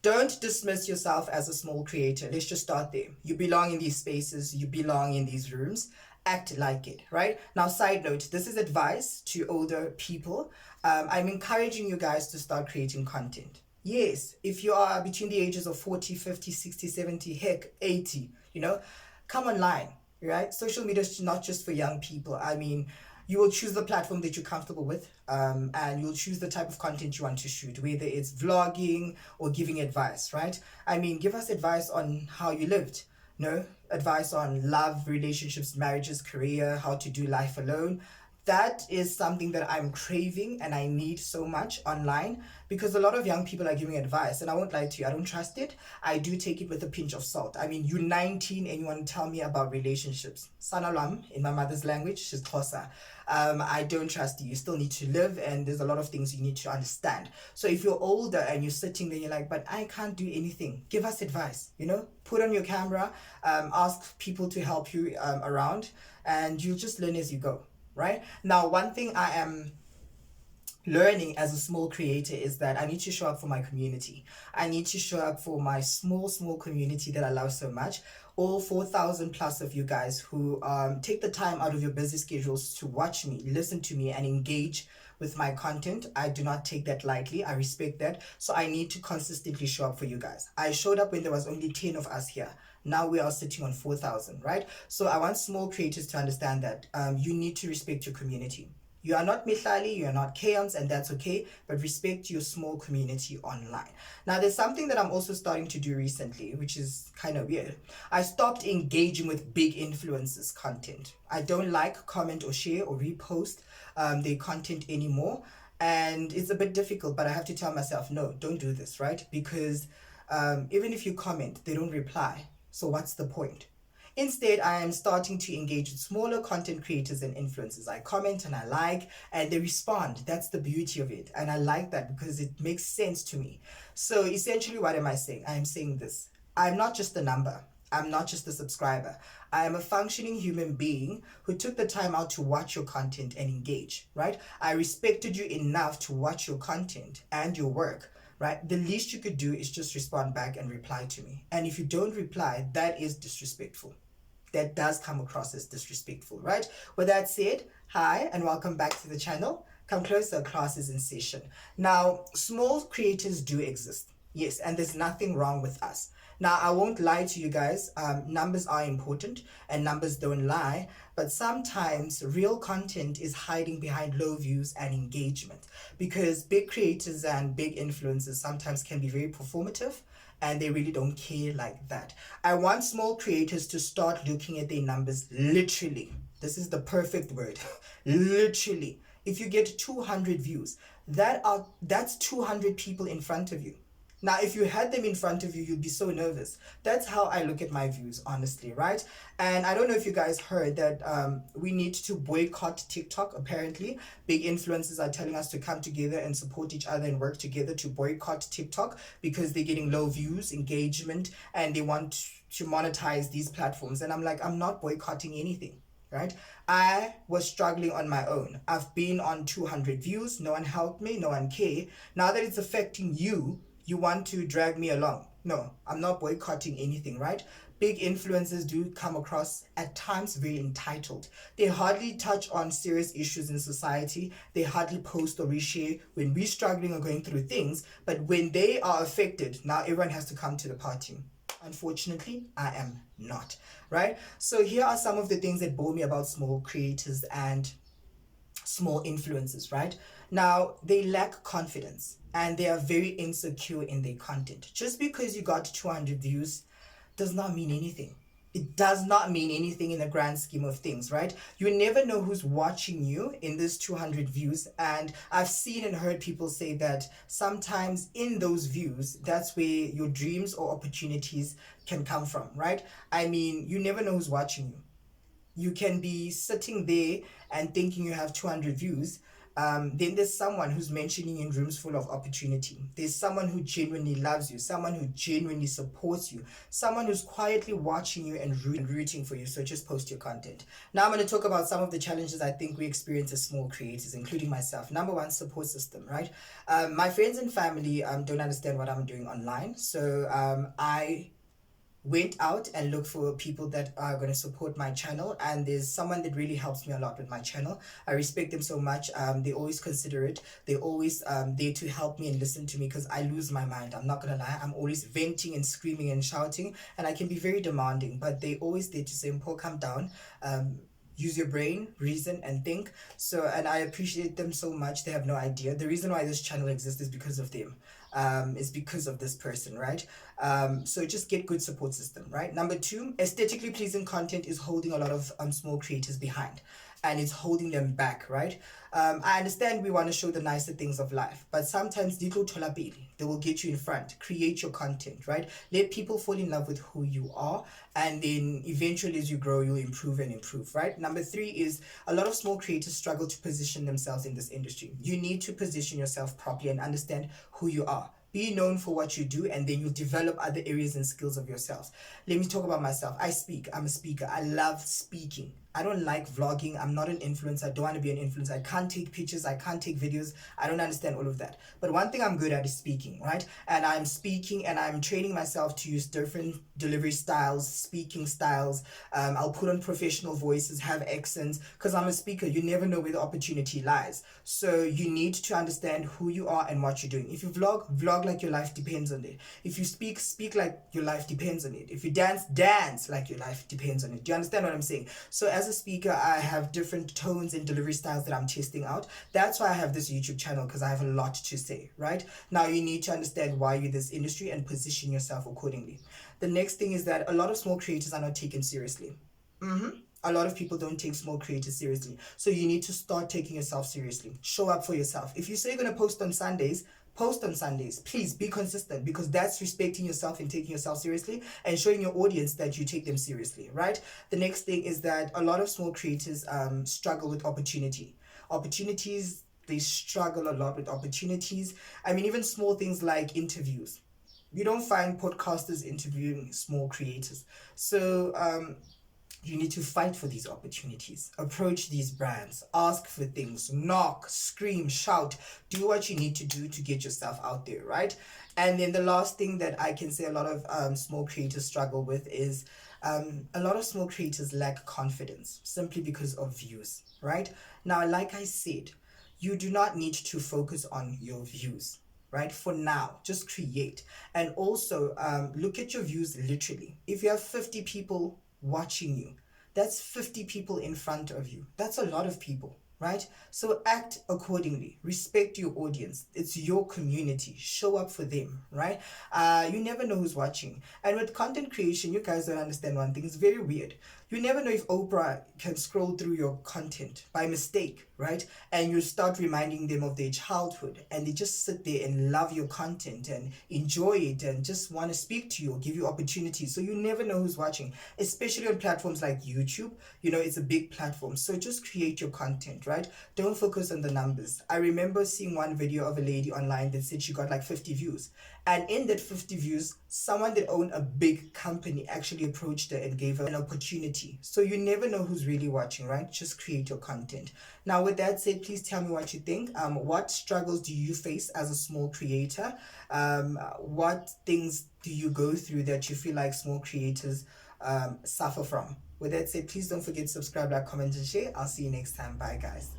Don't dismiss yourself as a small creator. Let's just start there. You belong in these spaces, you belong in these rooms. Act like it, right? Now, side note, this is advice to older people. I'm encouraging you guys to start creating content. Yes, if you are between the ages of 40, 50, 60, 70, heck, 80, come online, right? Social media is not just for young people. I mean, you will choose the platform that you're comfortable with, and you'll choose the type of content you want to shoot, whether it's vlogging or giving advice, right? I mean, give us advice on how you lived, advice on love, relationships, marriages, career, how to do life alone. That is something that I'm craving and I need so much online, because a lot of young people are giving advice, and I won't lie to you, I don't trust it. I do take it with a pinch of salt. I mean, you're 19 and you want to tell me about relationships. Sanalam, in my mother's language, she's Xhosa. I don't trust you. You still need to live, and there's a lot of things you need to understand. So if you're older and you're sitting there, you're like, but I can't do anything. Give us advice, put on your camera, ask people to help you around, and you'll just learn as you go. Right now, one thing I am learning as a small creator is that I need to show up for my community. I need to show up for my small community that I love so much. All 4,000 plus of you guys who take the time out of your busy schedules to watch me, listen to me, and engage with my content. I do not take that lightly. I respect that. So I need to consistently show up for you guys. I showed up when there was only 10 of us here. Now we are sitting on 4,000, right? So I want small creators to understand that you need to respect your community. You are not Mihlali, you are not Chaos, and that's okay, but respect your small community online. Now, there's something that I'm also starting to do recently, which is kind of weird. I stopped engaging with big influencers' content. I don't like, comment, or share, or repost their content anymore. And it's a bit difficult, but I have to tell myself, no, don't do this, right? Because even if you comment, they don't reply. So what's the point? Instead, I am starting to engage with smaller content creators and influencers. I comment and I like, and they respond. That's the beauty of it. And I like that because it makes sense to me. So essentially, what am I saying? I am saying this. I'm not just a number. I'm not just a subscriber. I am a functioning human being who took the time out to watch your content and engage, right? I respected you enough to watch your content and your work, right? The least you could do is just respond back and reply to me. And if you don't reply, that is disrespectful. That does come across as disrespectful, right? With that said, hi and welcome back to the channel. Come closer, class is in session. Now, small creators do exist. Yes, and there's nothing wrong with us. Now, I won't lie to you guys. Numbers are important and numbers don't lie. But sometimes real content is hiding behind low views and engagement, because big creators and big influencers sometimes can be very performative and they really don't care like that. I want small creators to start looking at their numbers literally. This is the perfect word. Literally. If you get 200 views, that's 200 people in front of you. Now, if you had them in front of you, you'd be so nervous. That's how I look at my views, honestly, right? And I don't know if you guys heard that we need to boycott TikTok, apparently. Big influencers are telling us to come together and support each other and work together to boycott TikTok because they're getting low views, engagement, and they want to monetize these platforms. And I'm like, I'm not boycotting anything. Right? I was struggling on my own. I've been on 200 views. No one helped me. No one cared. Now that it's affecting you, you want to drag me along. No, I'm not boycotting anything, right? Big influencers do come across at times very entitled. They hardly touch on serious issues in society. They hardly post or reshare when we're struggling or going through things. But when they are affected, now everyone has to come to the party. Unfortunately, I am not, right? So here are some of the things that bore me about small creators and small influencers, right? Now, they lack confidence and they are very insecure in their content. Just because you got 200 views does not mean anything. It does not mean anything in the grand scheme of things, right? You never know who's watching you in this 200 views. And I've seen and heard people say that sometimes in those views, that's where your dreams or opportunities can come from, right? I mean, you never know who's watching you. You can be sitting there and thinking you have 200 views, then there's someone who's mentioning in rooms full of opportunity. There's someone who genuinely loves you, someone who genuinely supports you, someone who's quietly watching you and rooting for you. So just post your content. Now I'm going to talk about some of the challenges I think we experience as small creators, including myself. Number one, support system, right? My friends and family don't understand what I'm doing online. So I went out and looked for people that are going to support my channel, and there's someone that really helps me a lot with my channel. I respect them so much. They always consider it. They always there to help me and listen to me, because I lose my mind. I'm not gonna lie, I'm always venting and screaming and shouting, and I can be very demanding, but they always there to say, Paul, calm down, use your brain, reason, and think. So, and I appreciate them so much. They have no idea. The reason why this channel exists is because of them. Is because of this person, right? So just get good support system, right? Number two, aesthetically pleasing content is holding a lot of small creators behind, and it's holding them back, right? I understand we want to show the nicer things of life, but sometimes they will get you in front. Create your content, right? Let people fall in love with who you are, and then eventually as you grow, you'll improve and improve, right? Number three is a lot of small creators struggle to position themselves in this industry. You need to position yourself properly and understand who you are. Be known for what you do, and then you'll develop other areas and skills of yourself. Let me talk about myself. I speak. I'm a speaker. I love speaking. I don't like vlogging. I'm not an influencer. I don't want to be an influencer. I can't take pictures. I can't take videos. I don't understand all of that. But one thing I'm good at is speaking, right? And I'm speaking and I'm training myself to use different delivery styles, speaking styles. I'll put on professional voices, have accents, because I'm a speaker. You never know where the opportunity lies. So you need to understand who you are and what you're doing. If you vlog like your life depends on it. If you speak like your life depends on it. If you dance like your life depends on it. Do you understand what I'm saying? So as a speaker, I have different tones and delivery styles that I'm testing out. That's why I have this YouTube channel, because I have a lot to say, right? Now you need to understand why you're in this industry and position yourself accordingly. The next thing is that a lot of small creators are not taken seriously. A lot of people don't take small creators seriously. So you need to start taking yourself seriously. Show up for yourself. If you say you're going to post on Sundays, post on Sundays. Please be consistent, because that's respecting yourself and taking yourself seriously and showing your audience that you take them seriously, right? The next thing is that a lot of small creators struggle with opportunities. They struggle a lot with opportunities. I mean, even small things like interviews. You don't find podcasters interviewing small creators. So you need to fight for these opportunities. Approach these brands. Ask for things. Knock, scream, shout. Do what you need to do to get yourself out there, right? And then the last thing that I can say a lot of small creators struggle with is a lot of small creators lack confidence simply because of views, right? Now, like I said, you do not need to focus on your views, right? For now, just create. And also look at your views literally. If you have 50 people watching you, that's 50 people in front of you. That's a lot of people, right? So act accordingly. Respect your audience. It's your community. Show up for them, right? You never know who's watching. And with content creation, you guys don't understand one thing. It's very weird. You never know if Oprah can scroll through your content by mistake, right? And you start reminding them of their childhood, and they just sit there and love your content and enjoy it and just want to speak to you or give you opportunities. So you never know who's watching, especially on platforms like YouTube. You know, it's a big platform. So just create your content, right? Don't focus on the numbers. I remember seeing one video of a lady online that said she got like 50 views. And in that 50 views, someone that owned a big company actually approached her and gave her an opportunity. So you never know who's really watching, right? Just create your content. Now, with that said, please tell me what you think. What struggles do you face as a small creator? What things do you go through that you feel like small creators suffer from? With that said, please don't forget to subscribe, like, comment, and share. I'll see you next time. Bye, guys.